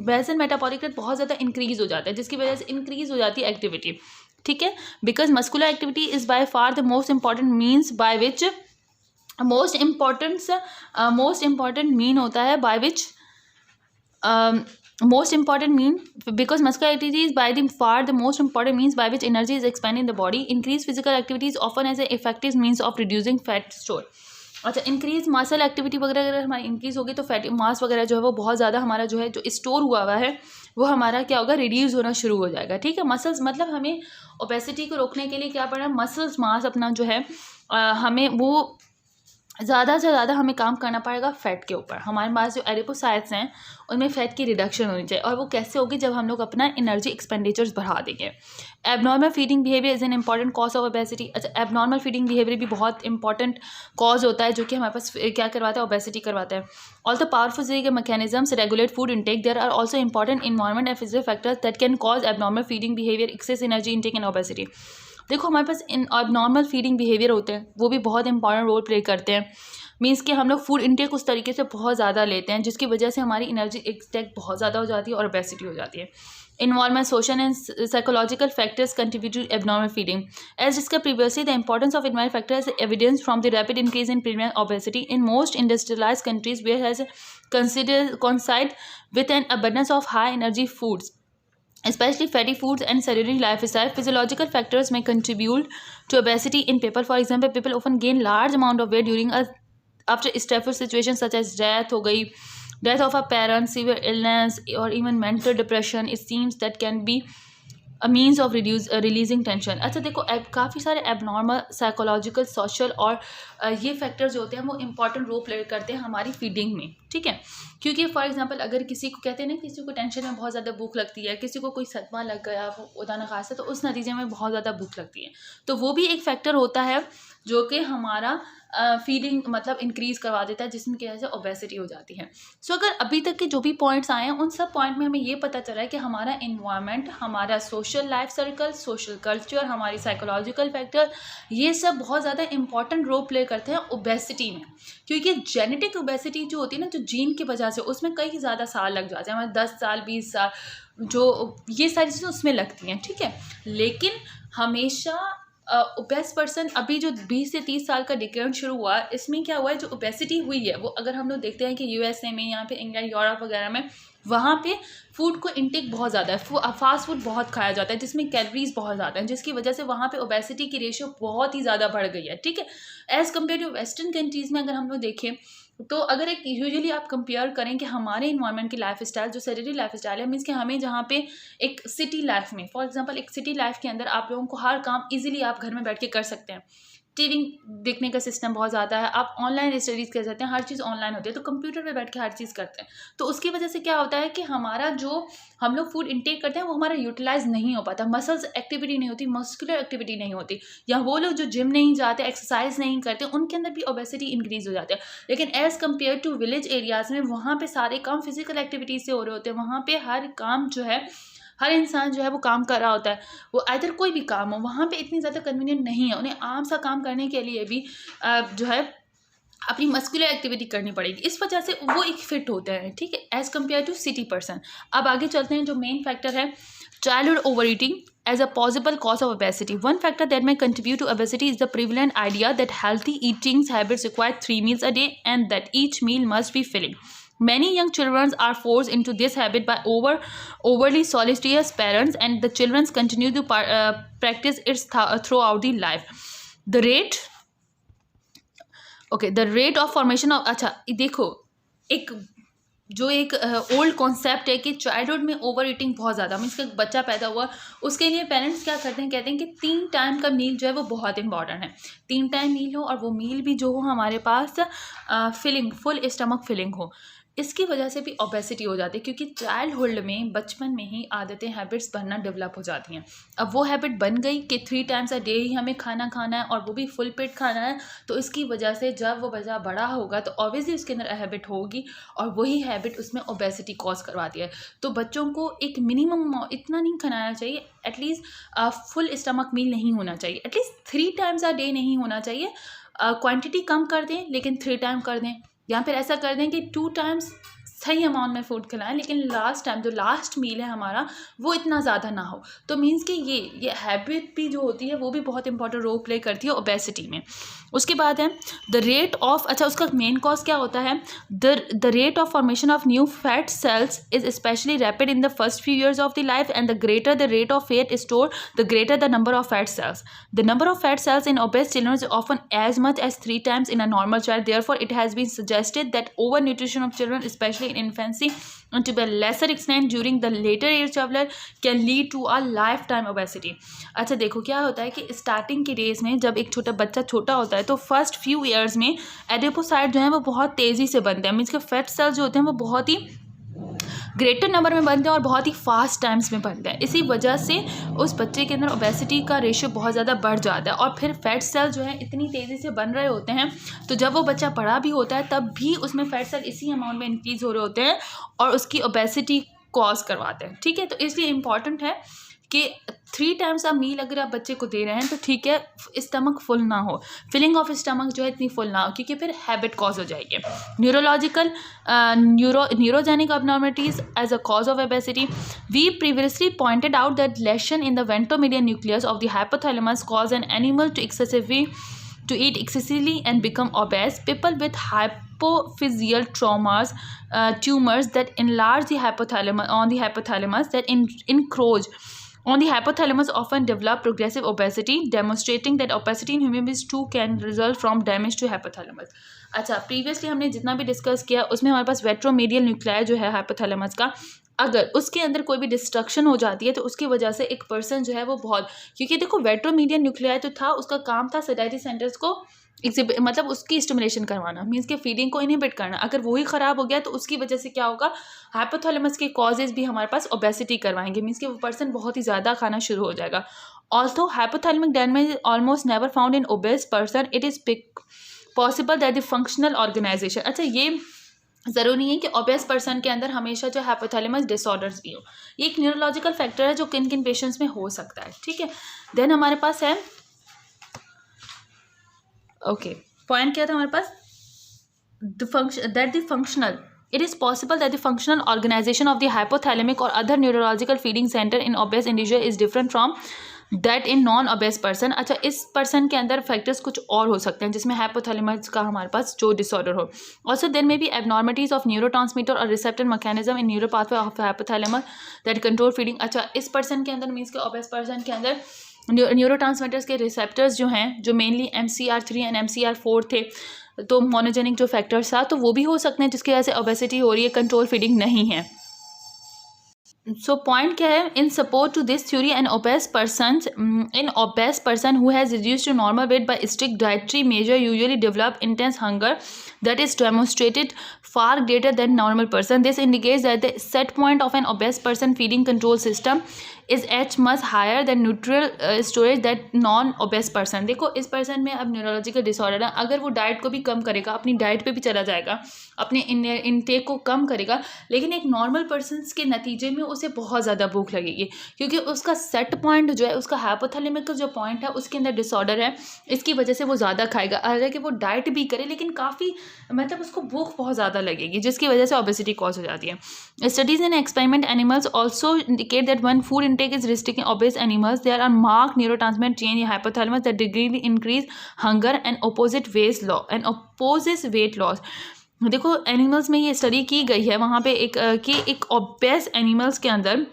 बेसल मेटाबॉलिक रेट बहुत ज़्यादा इंक्रीज हो जाता है जिसकी वजह से इंक्रीज हो जाती है एक्टिविटी. ठीक है, because muscular activity is by far the most important means by which most important mean होता है by which most important mean, because muscular activity is by the far the most important means by which energy is expanded in the body. Increased physical activity is often as an effective means of reducing fat store. अच्छा, increase muscle activity वगैरह अगर हमारी increase होगी तो fatty मास वगैरह जो है वो बहुत ज़्यादा हमारा जो है जो स्टोर हुआ है वो हमारा क्या होगा, रिड्यूस होना शुरू हो जाएगा। ठीक है, मसल्स मतलब हमें ओबेसिटी को रोकने के लिए क्या पड़ना, मसल्स मास अपना जो है हमें वो ज़्यादा से ज़्यादा हमें काम करना पड़ेगा फ़ैट के ऊपर। हमारे पास जो एडिपोसाइट्स हैं उनमें फ़ैट की रिडक्शन होनी चाहिए, और वो कैसे होगी, जब हम लोग अपना एनर्जी एक्सपेंडिचर्स बढ़ा देंगे। Abnormal feeding behaviour is an important cause of obesity. अच्छा, एबनॉर्मल फीडिंग बिहेवियर भी बहुत इंपॉर्टेंट कॉज होता है जो कि हमारे पास क्या करवाता है, ओबेसिटी करवाता है। Also powerful physical mechanisms regulate food intake, there are also important environment and physical factors that can cause abnormal feeding behaviour, excess energy intake and obesity. देखो, हमारे पास इन एबनॉर्मल फीडिंग बिहेवियर होते हैं, वो भी बहुत इंपॉर्टेंट रोल प्ले करते हैं। मीन्स कि हम लोग फूड इंटेक उस तरीके से बहुत ज़्यादा लेते हैं जिसकी वजह से हमारी एनर्जी एक्सटेक बहुत ज़्यादा हो जाती है और ओबेसिटी हो जाती है। Environment, social and psychological factors contribute to abnormal feeding. As discussed previously, the importance of environmental factors is evidenced from the rapid increase in prevalent obesity in most industrialized countries, where has coincide with an abundance of high energy foods, especially fatty foods and sedentary lifestyle. Physiological factors may contribute to obesity in people. For example, people often gain large amount of weight during after stressful situations such as death of a parent, severe illness, or even mental depression. It seems that can be a means of releasing tension. अच्छा देखो, काफ़ी सारे abnormal psychological social और ये factors जो होते हैं वो इंपॉर्टेंट रोल प्ले करते हैं हमारी फीडिंग में। ठीक है, क्योंकि फॉर एग्जांपल अगर किसी को कहते हैं ना, किसी को टेंशन में बहुत ज़्यादा भूख लगती है, किसी को कोई सदमा लग गया खुदा न खासा, तो उस नतीजे में बहुत ज़्यादा भूख लगती है, तो वो भी एक फैक्टर होता है जो कि हमारा फीडिंग मतलब इंक्रीज़ करवा देता है, जिसमें की वजह से ओबेसिटी हो जाती है। सो अगर अभी तक के जो भी पॉइंट्स आए हैं उन सब पॉइंट में हमें ये पता चला है कि हमारा इन्वायरमेंट, हमारा social life circle, social culture, हमारी साइकोलॉजिकल फैक्टर, ये सब बहुत ज़्यादा इंपॉर्टेंट रोल प्ले करते हैं ओबेसिटी में। क्योंकि जेनेटिक ओबेसिटी जो होती है ना, जो जीन की वजह से, उसमें कई ज़्यादा साल लग जाते हैं, हमें 10 साल 20 साल जो ये सारी चीज़ें उसमें लगती हैं। ठीक है, लेकिन हमेशा ओबेस पर्सन, अभी जो 20 से 30 साल का डिक्लाइन शुरू हुआ, इसमें क्या हुआ है, जो ओबेसिटी हुई है वो अगर हम लोग देखते हैं कि यूएसए में, यहाँ पे इंग्लैंड, यूरोप वगैरह में, वहाँ पे फूड को इंटेक बहुत ज़्यादा है, फास्ट फूड बहुत खाया जाता है जिसमें कैलोरीज बहुत ज़्यादा हैं, जिसकी वजह से वहाँ पे ओबेसिटी की रेशियो बहुत ही ज़्यादा बढ़ गई है। ठीक है, as compare to western countries में अगर हम लोग देखें तो अगर एक यूजुअली आप कंपेयर करें कि हमारे इन्वायरमेंट की लाइफ स्टाइल जो सेडेंटरी लाइफ स्टाइल है, मीन्स कि हमें जहाँ पे एक सिटी लाइफ में, फॉर एग्जांपल एक सिटी लाइफ के अंदर आप लोगों को हर काम इजीली आप घर में बैठ के कर सकते हैं, टीवी देखने का सिस्टम बहुत ज़्यादा है, आप ऑनलाइन स्टडीज़ कर सकते हैं, हर चीज़ ऑनलाइन होती है, तो कंप्यूटर पे बैठ के हर चीज़ करते हैं। तो उसकी वजह से क्या होता है कि हमारा जो हम लोग फूड इंटेक करते हैं वो हमारा यूटिलाइज नहीं हो पाता, मसल्स एक्टिविटी नहीं होती, मस्कुलर एक्टिविटी नहीं होती, या वो लोग जो जिम नहीं जाते, एक्सरसाइज नहीं करते, उनके अंदर भी ओबेसिटी इंक्रीज हो जाती है। लेकिन as compare to village areas में, वहाँ पे सारे काम फिजिकल एक्टिविटीज से हो रहे होते हैं, वहाँ पे हर काम जो है, हर इंसान जो है वो काम कर रहा होता है, वो आइदर कोई भी काम हो, वहाँ पे इतनी ज़्यादा कन्वीनियंट नहीं है, उन्हें आम सा काम करने के लिए भी जो है अपनी मस्कुलर एक्टिविटी करनी पड़ेगी, इस वजह से वो एक फिट होते हैं। ठीक है, as compare to city person. अब आगे चलते हैं, जो मेन फैक्टर है childhood overeating as a possible cause of obesity. One factor that may contribute to obesity is the prevalent idea that healthy eating habits require 3 meals a day and that each meal must be filling. Many young children are forced into this habit by overly solicitous parents, and the children continue to practice it throughout the life. The rate of formation of, अच्छा देखो, एक old concept है कि childhood में over eating बहुत ज़्यादा, means का बच्चा पैदा हुआ उसके लिए पेरेंट्स क्या करते हैं, कहते हैं कि 3 टाइम का मील जो है वो बहुत इंपॉर्टेंट है, 3 टाइम मील हो, और वो मील भी जो हो हमारे पास फुल स्टमक फिलिंग हो। इसकी वजह से भी ओबेसिटी हो जाती है, क्योंकि चाइल्डहुड में, बचपन में ही आदतें, हैबिट्स बनना डेवलप हो जाती हैं। अब वो हैबिट बन गई कि 3 टाइम्स अ डे ही हमें खाना खाना है, और वो भी फुल पेट खाना है, तो इसकी वजह से जब वो बच्चा बड़ा होगा तो ऑब्वियसली उसके अंदर हैबिट होगी, और वही हैबिट उसमें ओबेसिटी कॉज करवाती है। तो बच्चों को एक मिनिमम इतना नहीं खाना चाहिए, एटलीस्ट फुल स्टमक मील नहीं होना चाहिए, एटलीस्ट 3 टाइम्स अ डे नहीं होना चाहिए। क्वान्टिटी कम कर दें लेकिन 3 टाइम कर दें, या फिर ऐसा कर दें कि 2 टाइम्स सही अमाउंट में फूड खिलाएं, लेकिन लास्ट टाइम जो लास्ट मील है हमारा वो इतना ज़्यादा ना हो। तो मीन्स कि ये हैबिट भी जो होती है वो भी बहुत इंपॉर्टेंट रोल प्ले करती है ओबेसिटी में। उसके बाद है द रेट ऑफ, अच्छा उसका मेन कॉज क्या होता है, the rate of formation of new fat cells is specially rapid in the first few years of the life, and the greater the rate of fat store the greater the number of fat cells. The number of fat cells in obese children is often as much as 3 times in a normal child. Therefore, it has been suggested that overnutrition of children, especially in infancy and to a lesser extent during the later age development, can lead to a lifetime obesity. अच्छा देखो क्या होता है कि starting की days में जब एक छोटा बच्चा छोटा होता है तो फर्स्ट फ्यू ईयर्स में एडिपोसाइट जो है वो बहुत तेज़ी से बनते हैं, मीन्स के फैट सेल्स जो होते हैं वो बहुत ही ग्रेटर नंबर में बनते हैं और बहुत ही फास्ट टाइम्स में बनते हैं। इसी वजह से उस बच्चे के अंदर ओबेसिटी का रेशियो बहुत ज़्यादा बढ़ जाता है, और फिर फैट सेल जो है इतनी तेज़ी से बन रहे होते हैं, तो जब वो बच्चा बड़ा भी होता है तब भी उसमें फैट सेल इसी अमाउंट में इंक्रीज़ हो रहे होते हैं और उसकी ओबेसिटी कॉज करवाते हैं। ठीक है, तो इसलिए इम्पॉर्टेंट है कि 3 टाइम्स आप मील अगर आप बच्चे को दे रहे हैं तो ठीक है, स्टमक फुल ना हो, फिलिंग ऑफ स्टमक जो है इतनी फुल ना हो, क्योंकि फिर हैबिट कॉज हो जाएगी। Neurological neurogenic abnormalities as a cause of obesity. We previously pointed out that lesion in the ventromedian nucleus of the hypothalamus cause an animal to eat excessively and become obese. People with hypophyseal tumors that enlarge the hypothalamus that encroach on the hypothalamus often develop progressive obesity, demonstrating that obesity in human beings too can result from damage to hypothalamus. अच्छा, previously हमने जितना भी discuss किया उसमें हमारे पास वेट्रोमीडियल nuclei जो है hypothalamus का, अगर उसके अंदर कोई भी डिस्ट्रक्शन हो जाती है तो उसकी वजह से एक पर्सन जो है वो बहुत, क्योंकि देखो वेट्रोमीडियल न्यूक्लियाई तो था, उसका काम था सैटिस्फाई सेंटर्स को मतलब उसकी स्टिमुलेशन करवाना, मीन्स के फीडिंग को इनहिबिट करना। अगर वही ख़राब हो गया तो उसकी वजह से क्या होगा, हाइपोथैलेमस के कॉजेज़ भी हमारे पास ओबेसिटी करवाएंगे, मीन्स कि वो पर्सन बहुत ही ज़्यादा खाना शुरू हो जाएगा। Also hypothalamic damage almost never found in obese person, it is possible that the functional organisation. अच्छा, ये ज़रूरी नहीं है कि ओबेस पर्सन के अंदर हमेशा जो हाइपोथैलेमस डिसऑर्डर्स भी हो, ये एक न्यूरोलॉजिकल फैक्टर है जो किन किन पेशेंट्स में हो सकता है। ठीक है, देन हमारे पास है पॉइंट क्या था हमारे पास, it is possible that the functional organization of the hypothalamic or other neurological feeding center in obese individual is different from that in non-obese person. अच्छा, इस पर्सन के अंदर फैक्टर्स कुछ और हो सकते हैं जिसमें हाइपोथैलेमस का हमारे पास जो डिसऑर्डर हो। Also there may be abnormalities of neurotransmitter और receptor mechanism in neuro pathway of hypothalamus that control feeding. अच्छा, इस पर्सन के अंदर मीन्स के ओबेस पर्सन के अंदर न्यूरोट्रांसमीटर्स के रिसेप्टर्स जो हैं, जो मेनली MCR3 एंड MCR4 थे, तो मोनोजेनिक जो फैक्टर्स था तो वो भी हो सकते हैं जिसकी वजह से ओबेसिटी हो रही है, कंट्रोल फीडिंग नहीं है। सो पॉइंट क्या है, in support to this theory an obese person who has reduced to normal weight by strict dietary measure usually develop intense hunger that is demonstrated far greater than normal person. This indicates that the set point of an obese person feeding control system is much higher than neutral storage that non-obese person. देखो इस person में अब neurological disorder है, अगर वो diet को भी कम करेगा, अपनी डाइट पे भी चला जाएगा, अपने इनटेक को कम करेगा, लेकिन एक नॉर्मल पर्सन के नतीजे में उसे बहुत ज़्यादा भूख लगेगी, क्योंकि उसका सेट पॉइंट जो है, उसका हाइपोथैलेमिक का जो पॉइंट है उसके अंदर डिसऑर्डर है, इसकी वजह से वो ज़्यादा खाएगा। हालांकि वो डाइट भी करे लेकिन काफ़ी मतलब उसको भूख बहुत ज़्यादा लगेगी, जिसकी वजह से ओबेसिटी कॉज हो जाती है। Studies in experiment animals also indicate that one food intake is restricting obese animals, there are marked neurotransmitter change in hypothalamus that greatly increase hunger and opposes weight loss. देखो animals में ये study की गई है, वहाँ पे एक OBCs animals के अंदर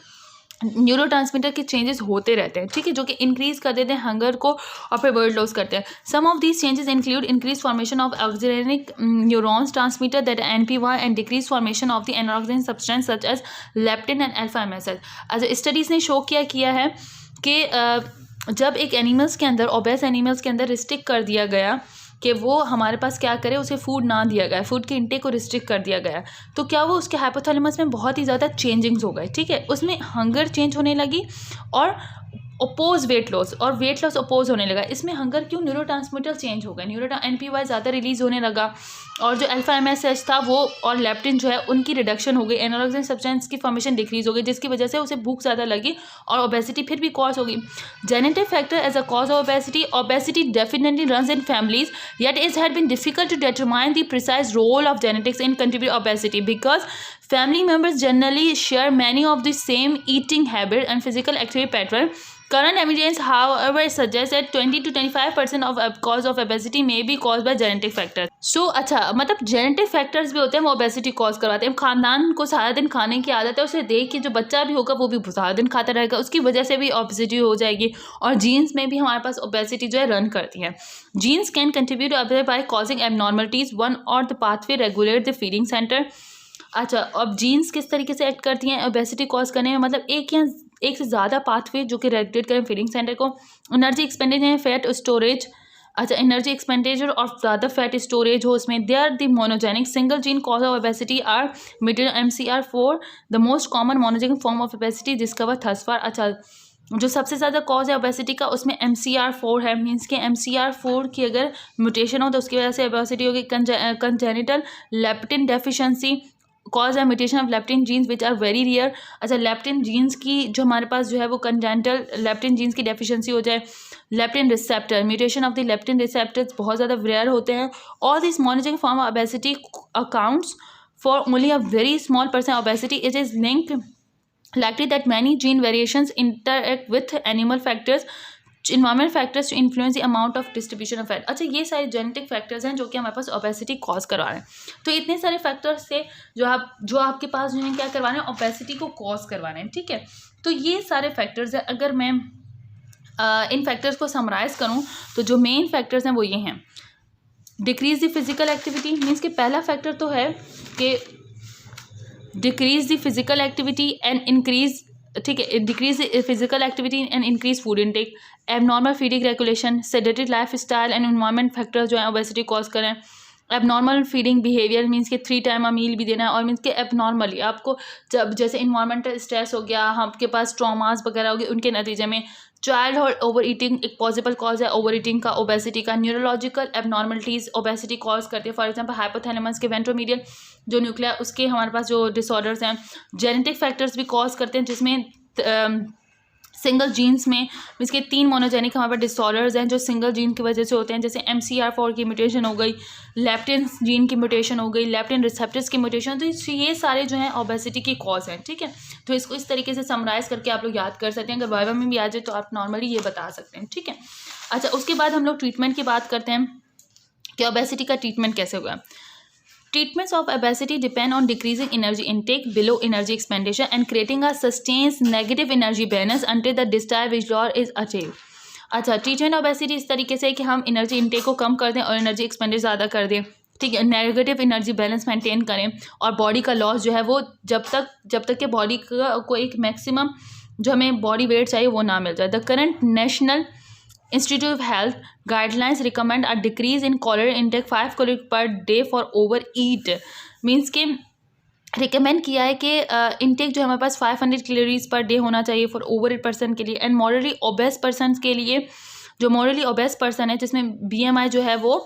न्यूरोट्रांसमीटर के चेंजेस होते रहते हैं, ठीक है, जो कि इंक्रीज कर देते हैं हंगर को और फिर वेट लॉस करते हैं। Some of these changes include increase formation of orexigenic neurons transmitter that NP1 and decrease formation of the anorexin substance such as leptin and alpha MSH। अच्छा, स्टडीज़ ने शो किया है कि जब एक एनिमल्स के अंदर, ओबेस एनिमल्स के अंदर रिस्ट्रिक्ट कर दिया गया कि वो हमारे पास क्या करे, उसे फूड ना दिया गया, फूड के इंटेक को रिस्ट्रिक्ट कर दिया गया, तो क्या वो उसके हाइपोथैलेमस में बहुत ही ज़्यादा चेंजिंग्स हो गए, ठीक है, उसमें हंगर चेंज होने लगी और अपोज वेट लॉस, और वेट लॉस अपोज होने लगा। इसमें हंगर क्यों, न्यूरोट्रांसमीटर चेंज हो गए, NPY ज़्यादा रिलीज होने लगा, और जो अल्फा MSH था वो और लेप्टिन जो है उनकी रिडक्शन हो गई, एनारोक्सिन सब्सटेंस की फॉर्मेशन डिक्रीज हो गई, जिसकी वजह से उसे भूख ज़्यादा लगी और ओबेसिटी फिर भी कॉज होगी। Genetic factor as a cause of obesity definitely runs in families, yet it had been difficult to determine the precise role of genetics in contributing obesity because family members generally share many of the same eating habits and physical activity pattern. Current evidence, however, suggests that 20 to 25% of cause of obesity may be caused by genetic factors. So, अच्छा, मतलब genetic factors भी होते हैं वो obesity cause करवाते हैं। खानदान को सारा दिन खाने की आदत है, उसे देख के जो बच्चा भी होगा वो भी सारा दिन खाता रहेगा, उसकी वजह से भी obesity हो जाएगी। और जीन्स में भी हमारे पास obesity जो है रन करती है। Genes can contribute to obesity by causing abnormalities. One or the pathway regulate the feeding center. अच्छा, अब जीन्स किस तरीके से एक्ट करती हैं ओबेसिटी कॉज करने में, मतलब एक से ज़्यादा पाथवे जो कि रेगुलेट करें फीडिंग सेंटर को। एनर्जी एक्सपेंडिचर, फैट स्टोरेज, अच्छा एनर्जी एक्सपेंडिचर और ज़्यादा फैट स्टोरेज हो उसमें, they are the monogenic single gene cause of obesity are mutant MCR4, the most common monogenic form of obesity discover thus far. अच्छा, जो सबसे ज़्यादा कॉज है ओबेसिटी का उसमें MCR4 है, मीन्स के MCR4 की अगर म्यूटेशन हो तो उसकी वजह से ओबेसिटी होगी। कंजेनिटल लेप्टिन डेफिशिएंसी कॉज है mutation of leptin genes which are very rare. अच्छा, लेप्टिन जीन्स की जो हमारे पास जो है वो कंजेनिटल लेप्टिन जीन्स की डेफिशिएंसी हो जाए। Leptin receptor mutation of the leptin receptors बहुत ज़्यादा रेयर होते हैं। All this monogenic form of obesity accounts for only a very small percent obesity. It is linked likely that many gene variations interact with animal factors, environment factors to influence the amount of distribution of fat. अच्छा, ये सारे genetic factors हैं जो कि हमारे पास obesity cause करवा रहे हैं। तो इतने सारे फैक्टर्स से जो आपके पास जो है क्या करवा रहे हैं, ओबेसिटी को कॉज करवा रहे हैं, ठीक है। तो ये सारे फैक्टर्स हैं। अगर मैं इन फैक्टर्स को समराइज करूँ तो जो मेन फैक्टर्स हैं वो ये हैं। Decrease the physical activity, means कि पहला फैक्टर तो है कि decrease the physical activity and increase, ठीक है, decrease physical activity and increase food intake. Abnormal feeding regulation, sedated life style and environment factors जो है ओबेसिटी कॉज करें। एबनॉर्मल फीडिंग बिहेवियर, मीन्स के 3 टाइम मील भी देना है, और मीन्स के एबनॉर्मली आपको जब जैसे इन्वायरमेंटल स्ट्रेस हो गया, आपके पास ट्रॉमास वगैरह हो गए, उनके नतीजे में चाइल्डहुड ओवर ईटिंग एक पॉसिबल कॉज है ओवर ईटिंग का, ओबेसिटी का। न्यूरोलॉजिकल एबनॉर्मलिटीज़ ओबेसिटी कॉज करती है, फॉर एग्जांपल हाइपोथैलेमस के वेंट्रोमीडियल जो न्यूक्लियर उसके हमारे पास जो डिसऑर्डर्स हैं। जेनेटिक फैक्टर्स भी कॉज करते हैं जिसमें सिंगल जीन्स में मीन्स के 3 मोनोजेनिक हमारे पास डिसऑर्डर्स हैं जो सिंगल जीन की वजह से होते हैं, जैसे MCR4 की म्यूटेशन हो गई, लेप्टिन जीन की म्यूटेशन हो गई, लेप्टिन रिसेप्टर्स की म्यूटेशन। तो ये सारे जो हैं ओबेसिटी की कॉज हैं, ठीक है। तो इसको इस तरीके से समराइज़ करके आप लोग याद कर सकते हैं। अगर वाइवा में भी आ जाए तो आप नॉर्मली ये बता सकते हैं, ठीक है। अच्छा, उसके बाद हम लोग ट्रीटमेंट की बात करते हैं कि ओबेसिटी का ट्रीटमेंट कैसे होगा। Treatments of obesity depend on decreasing energy intake below energy expenditure and creating a sustained negative energy balance until the desired weight loss is achieved. अच्छा, ट्रीटमेंट ओबेसिटी इस तरीके से है कि हम एनर्जी इंटेक को कम कर दें और एनर्जी एक्सपेंडिचर ज़्यादा कर दें, ठीक है, नेगेटिव एनर्जी बैलेंस मेंटेन करें, और बॉडी का लॉस जो है वो जब तक के बॉडी को एक मैक्सिमम जो हमें बॉडी वेट चाहिए वो ना मिल जाए। The current national Institute of Health guidelines recommend a decrease in calorie intake 5 calories per day for overeat, means के रिकमेंड किया है कि इनटेक जो हमारे पास 500 कैलोरीज पर डे होना चाहिए फॉर ओवर 8 पर्सन के लिए। एंड मॉडरली ओबेस पर्सन के लिए, जो मॉडरली ओबेस पर्सन है जिसमें BMI जो है वो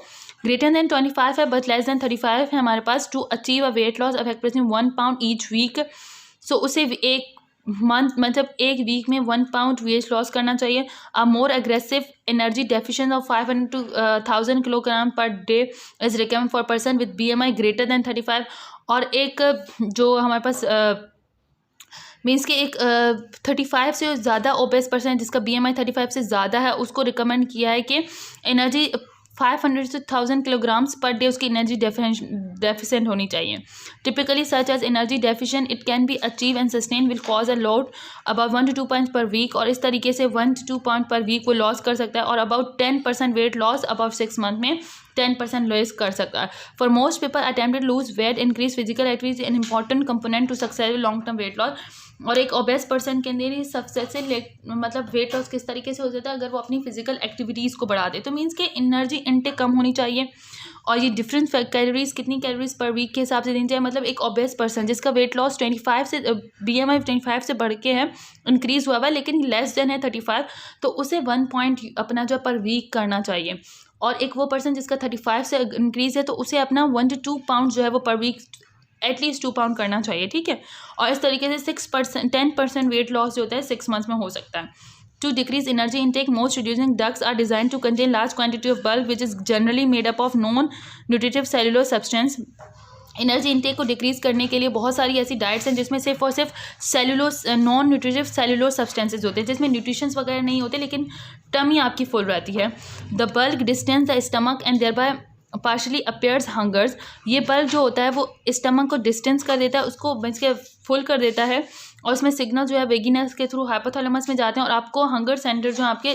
ग्रेटर देन 25 है बट लेस देन 35 है हमारे पास, to achieve a weight loss of approximately 1 pound each week. So उसे एक मंथ मतलब एक वीक में 1 pound वेट लॉस करना चाहिए। A more aggressive energy deficiency of 500 to 1000 kilogram per day is recommend for person with BMI greater than 35। और एक जो हमारे पास मीन्स के एक 35 से ज़्यादा ओबेस पर्सन जिसका BMI 35 से ज़्यादा है उसको रिकमेंड किया है कि एनर्जी 500 से 1000 किलोग्राम्स पर डे उसकी एनर्जी डेफिशिएंट होनी चाहिए। Typically such as energy deficient it can be achieve and sustain will cause a lot about 1 to 2 pounds per week, और इस तरीके से 1 to 2 pounds पर वीक वो लॉस कर सकता है, और about 10% weight loss about 6 months में 10% लॉस कर सकता है। For most people attempted lose weight increase physical activity an important component to successful long term weight loss. और एक ओबेस पर्सन के अंदर सक्सेसफुल मतलब वेट लॉस किस तरीके से हो जाता है, अगर वो अपनी फिजिकल एक्टिविटीज़ को बढ़ा दे, तो मीन्स के एनर्जी इनटेक कम होनी चाहिए, और ये डिफरेंट कैलोरीज कितनी कैलोरीज पर वीक के हिसाब से देनी चाहिए, मतलब एक ओबेस पर्सन जिसका वेट लॉस 25 से BMI 25 से बढ़ के है, इंक्रीज हुआ है लेकिन लेस देन है 35, तो उसे 1 पॉइंट अपना जो पर वीक करना चाहिए। और एक वो पर्सन जिसका 35 से इंक्रीज है तो उसे अपना 1 to 2 पाउंड जो है वो पर वीक एटलीस्ट 2 पाउंड करना चाहिए, ठीक है। और इस तरीके से 10% वेट लॉस जो होता है 6 मंथ्स में हो सकता है। To decrease energy intake, most reducing drugs are designed to contain large quantity of bulk, which is generally made up of non-nutritive cellulose substance. Energy intake को डिक्रीज करने के लिए बहुत सारी ऐसी डाइट्स हैं जिसमें सिर्फ और सिर्फ cellulose non nutritive cellulose substances होते हैं, जिसमें न्यूट्रिशंस वगैरह नहीं होते लेकिन टमी आपकी फुल रहती है। The bulk distends the stomach and thereby partially appeases hungers. ये बल्क जो होता है वो स्टमक को डिस्टेंस कर देता है, उसको मीन्स के फुल कर देता है, और उसमें सिग्नल जो है वेगिनस के थ्रू हाइपोथैलेमस में जाते हैं और आपको हंगर सेंटर जो आपके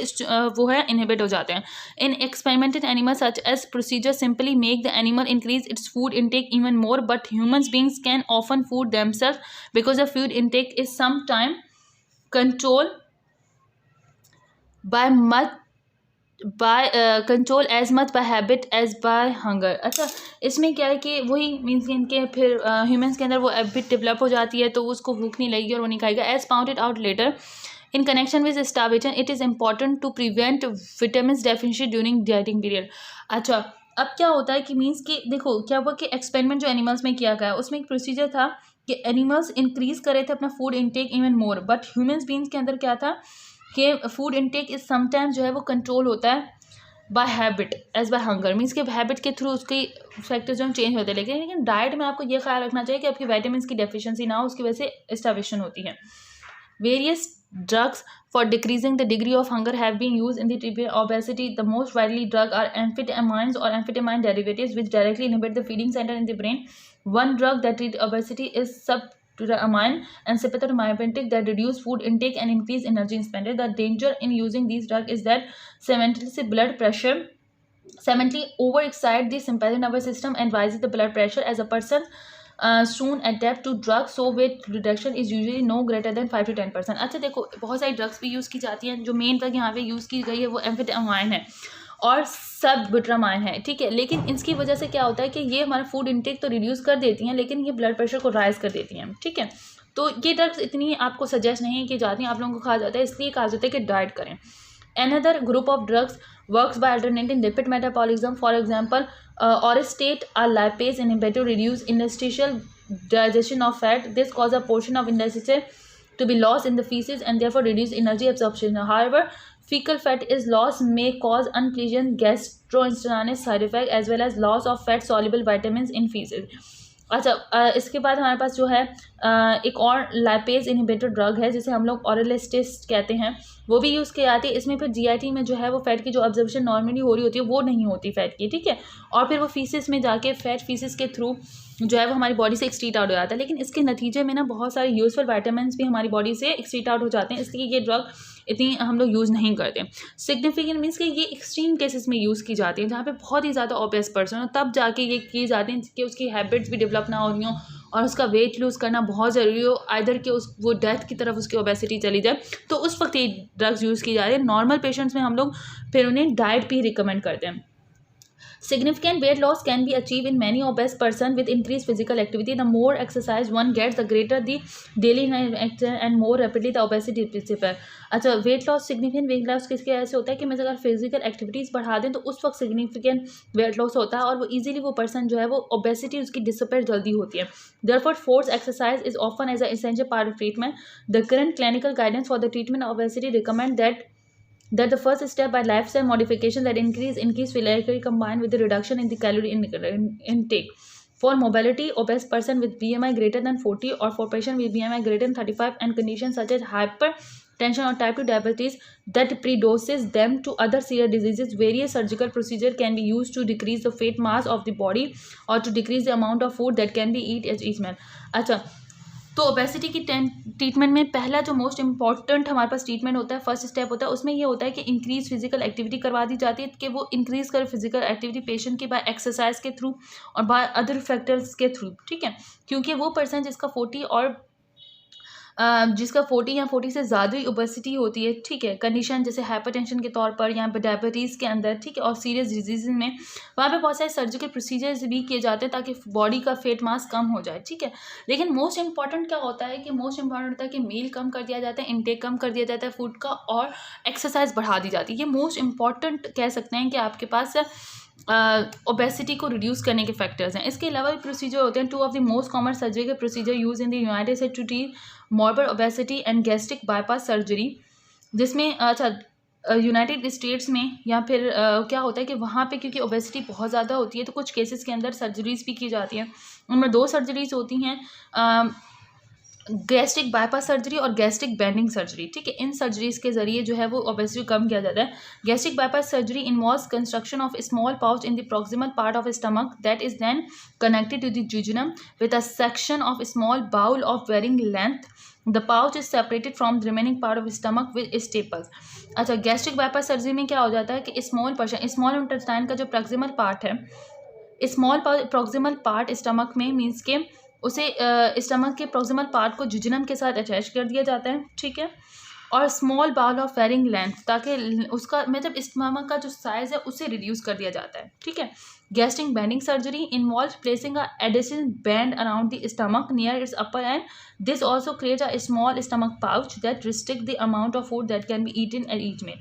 वो है इनहिबिट हो जाते हैं। In experimented animal such as procedure simply make the animal increase its food intake even more, but humans beings can often food themselves because the food intake is some time control control as much by habit as by hunger. अच्छा, इसमें क्या है कि वही means इनके फिर humans के अंदर वो हैबिट डेवलप हो जाती है तो उसको भूख नहीं लगेगी और वो नहीं खाएगा। As pounded out later in connection with starvation, it is important to prevent vitamin deficiency during dieting period. अच्छा, अब क्या होता है कि मीन्स कि देखो क्या हुआ कि एक्सपेरिमेंट जो एनिमल्स में किया गया उसमें एक प्रोसीजर था कि एनिमल्स इंक्रीज कर रहे थे अपना food intake even more, but humans beings के अंदर क्या था कि फूड इनटेक इज समटाइम जो है वो कंट्रोल होता है by habit as by hunger, means के हैबिट के थ्रू उसके फैक्टर्स जो चेंज होते हैं। लेकिन डाइट में आपको ये ख्याल रखना चाहिए कि आपकी विटामिन की डेफिशिएंसी ना हो, उसकी वजह से स्टार्वेशन होती है। Various drugs for decreasing the degree of hunger have been used in the treatment of obesity. The most widely drug are amphetamines or amphetamine derivatives which directly inhibit the feeding center in the brain. One drug that treats obesity is subamine and sympathomyopathic that reduce food intake and increase energy expended. The danger in using these drugs is that simultaneously blood pressure overexcite the sympathetic nervous system and rises the blood pressure as a person soon adapt to drugs, so weight reduction is usually no greater than 5 to 10%। अच्छा देखो, बहुत सारी drugs भी use की जाती हैं, जो main drug यहाँ पे यूज़ की गई है वो एम्फेटामाइन है और सबबुटामाइन है, ठीक है। लेकिन इसकी वजह से क्या होता है कि ये हमारा फूड इंटेक तो रिड्यूस कर देती हैं लेकिन ये ब्लड प्रेशर को राइज कर देती हैं, ठीक है। तो ये ड्रग्स इतनी आपको सजेस्ट नहीं की जाती हैं, आप लोगों को कहा जाता है, इसलिए कहा जाता है कि डाइट करें। Another group of drugs works by alternating lipid metabolism. For example, orlistate, a lipase inhibitor, reduce interstitial digestion of fat. This causes a portion of intestine to be lost in the feces and therefore reduce energy absorption. However, fecal fat is lost may cause unpleasant gastrointestinal side effect as well as loss of fat soluble vitamins in feces. अच्छा, इसके बाद हमारे पास जो है एक और lipase inhibitor drug है जिसे हम लोग ऑरलिस्टेट कहते हैं, वो भी यूज़ की जाती है। इसमें फिर जीआईटी में जो है वो फैट की जो ऑब्जर्वेशन नॉर्मली हो रही होती है वो नहीं होती फैट की, ठीक है, और फिर वो फीसिस में जाके फैट फीसिस के थ्रू जो है वो हमारी बॉडी से एक्सक्रीट आउट हो जाता है। लेकिन इसके नतीजे में ना बहुत सारे यूजफुल विटामिन भी हमारी बॉडी से एक्सक्रीट आउट हो जाते हैं, इसलिए ये ड्रग इतनी हम लोग यूज़ नहीं करते। सिग्निफिकेंट मीन्स कि ये एक्सट्रीम केसेस में यूज़ की जाती है जहाँ पे बहुत ही ज़्यादा ओबेस पर्सन हो, तब जाके ये की जाती हैं कि उसकी हैबिट्स भी डेवलप ना हो रही हों और उसका वेट लूज़ करना बहुत ज़रूरी हो, आइदर कि वो डेथ की तरफ उसकी ओबेसिटी चली जाए, तो उस वक्त ये ड्रग्स यूज़ की जा रही है। नॉर्मल पेशेंट्स में हम लोग फिर उन्हें डाइट भी रिकमेंड करते हैं। Significant weight loss can be achieved in many obese person with increased physical activity. The more exercise one gets, the greater the daily action and more rapidly the obesity disappears. अच्छा, weight loss significant weight loss किसके ऐसे होता है कि मैं अगर physical activities बढ़ा दें तो उस वक्त सिग्निफिकेंट वेट लॉस होता है और वो इजीली वो पर्सन जो है वो ओबेसिटी उसकी डिसअपेयर जल्दी होती है। Therefore, forced exercise is often as an essential part of treatment. The current clinical guidance for the treatment of obesity recommend that the first step by lifestyle modification that increase physically combined with the reduction in the calorie intake. For mobility, obese person with BMI greater than 40 or for patient with BMI greater than 35 and conditions such as hypertension or type 2 diabetes that predoses them to other serious diseases, various surgical procedure can be used to decrease the fat mass of the body or to decrease the amount of food that can be eat each man. अच्छा, तो obesity की treatment में पहला जो most important हमारे पास treatment होता है, first step होता है, उसमें ये होता है कि इंक्रीज फिजिकल एक्टिविटी करवा दी जाती है कि वो इंक्रीज करे फिजिकल एक्टिविटी पेशेंट की बाय एक्सरसाइज के थ्रू और बाय अदर फैक्टर्स के थ्रू, ठीक है, क्योंकि वो पर्सन जिसका 40 और जिसका 40 या 40 से ज़्यादा ही ओबेसिटी होती है, ठीक है, कंडीशन जैसे हाइपरटेंशन के तौर पर या डायबिटीज़ के अंदर, ठीक है, और सीरियस डिजीज़ में, वहाँ पे बहुत सारे सर्जिकल प्रोसीजर्स भी किए जाते हैं ताकि बॉडी का फेट मास कम हो जाए, ठीक है। लेकिन मोस्ट इंपॉर्टेंट क्या होता है कि मोस्ट इंपॉर्टेंट होता है कि मील कम कर दिया जाता है, इनटेक कम कर दिया जाता है फूड का, और एक्सरसाइज बढ़ा दी जाती है। ये मोस्ट इंपॉर्टेंट कह सकते हैं कि आपके पास ओबेसिटी को रिड्यूस करने के फैक्टर्स हैं। इसके अलावा भी प्रोसीजर होते हैं। 2 of the most common surgery procedure use in the United States to treat morbid obesity and gastric bypass surgery, जिसमें अच्छा यूनाइटेड स्टेट्स में या फिर क्या होता है कि वहाँ पे क्योंकि ओबेसिटी बहुत ज़्यादा होती है तो कुछ केसेस के अंदर सर्जरीज भी की जाती हैं। उनमें 2 सर्जरीज होती हैं, गैस्ट्रिक बाईपास सर्जरी और गैस्ट्रिक बेंडिंग सर्जरी, ठीक है। इन सर्जरीज के जरिए जो है वो ओबेसिटी कम किया जाता है। Gastric bypass surgery involves construction of small pouch in the proximal part of stomach that is then connected to the jejunum with a section of small bowel of varying length. The pouch is separated from the remaining part of stomach with staples. अच्छा, gastric bypass surgery में क्या हो जाता है कि small intestine का जो proximal part है, स्मॉल प्रॉक्सिमल पार्ट स्टमक में मीन्स के उसे स्टमक के प्रॉक्सिमल पार्ट को जुजिनम के साथ अटैच कर दिया जाता है, ठीक है, और small bowel of varying length, ताकि उसका मतलब स्टमक का जो साइज है उसे रिड्यूस कर दिया जाता है, ठीक है। Gastric banding surgery involve placing a additional band around the stomach near its upper end this also create a small stomach pouch that restrict the amount of food that can be eaten at each में।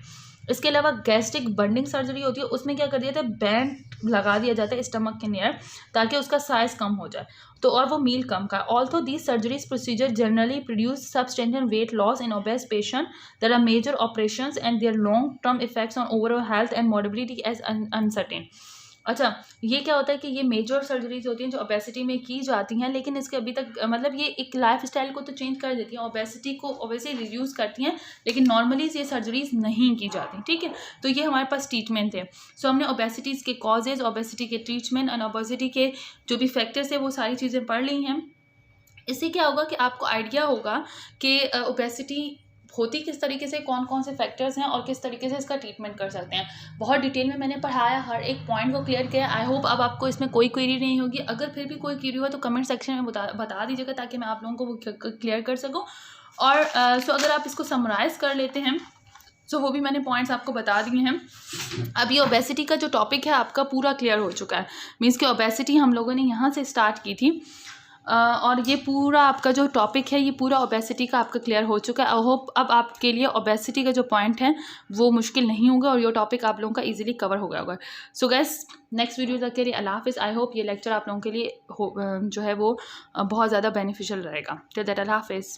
इसके अलावा gastric bunding surgery होती है, उसमें क्या कर दिया जाता है, बैंड लगा दिया जाता है स्टमक के नियर ताकि उसका साइज कम हो जाए, तो और वो मील कम का। Also these surgeries procedure generally produce substantial weight loss in obese patient there are major operations and their long term effects on overall health and morbidity as uncertain. अच्छा, ये क्या होता है कि ये मेजर सर्जरीज होती हैं जो ओबेसिटी में की जाती हैं, लेकिन इसके अभी तक मतलब ये एक लाइफ स्टाइल को तो चेंज कर देती हैं, ओबेसिटी को ओबेसिटी रिड्यूस करती हैं, लेकिन नॉर्मली ये सर्जरीज नहीं की जाती, ठीक है। तो ये हमारे पास ट्रीटमेंट है। सो हमने ओबेसिटीज़ के कॉजेज, ओबेसिटी के ट्रीटमेंट एंड ओबेसिटी के जो भी फैक्टर्स है वो सारी चीज़ें पढ़ ली हैं। इससे क्या होगा कि आपको आइडिया होगा कि ओबेसिटी होती किस तरीके से, कौन कौन से फैक्टर्स हैं और किस तरीके से इसका ट्रीटमेंट कर सकते हैं। बहुत डिटेल में मैंने पढ़ाया, हर एक पॉइंट को क्लियर किया। आई होप अब आपको इसमें कोई क्वेरी नहीं होगी। अगर फिर भी कोई क्वेरी हो तो कमेंट सेक्शन में बता दीजिएगा ताकि मैं आप लोगों को वो क्लियर कर सकूँ। और सो अगर आप इसको समराइज़ कर लेते हैं सो वो भी मैंने पॉइंट्स आपको बता दिए हैं। अब ये ओबेसिटी का जो टॉपिक है आपका पूरा क्लियर हो चुका है। मीन्स कि ओबेसिटी हम लोगों ने यहाँ से स्टार्ट की थी और ये पूरा आपका जो टॉपिक है ये पूरा ओबेसिटी का आपका क्लियर हो चुका है। आई होप अब आपके लिए ओबेसिटी का जो पॉइंट है वो मुश्किल नहीं होगा और ये टॉपिक आप लोगों का इजीली कवर हो गया होगा। सो गाइस, नेक्स्ट वीडियो तक के लिए अल्लाह हाफिज़। आई होप ये लेक्चर आप लोगों के लिए जो है वो बहुत ज़्यादा बेनिफिशियल रहेगा। टिल दैट, अल्लाह हाफिज़।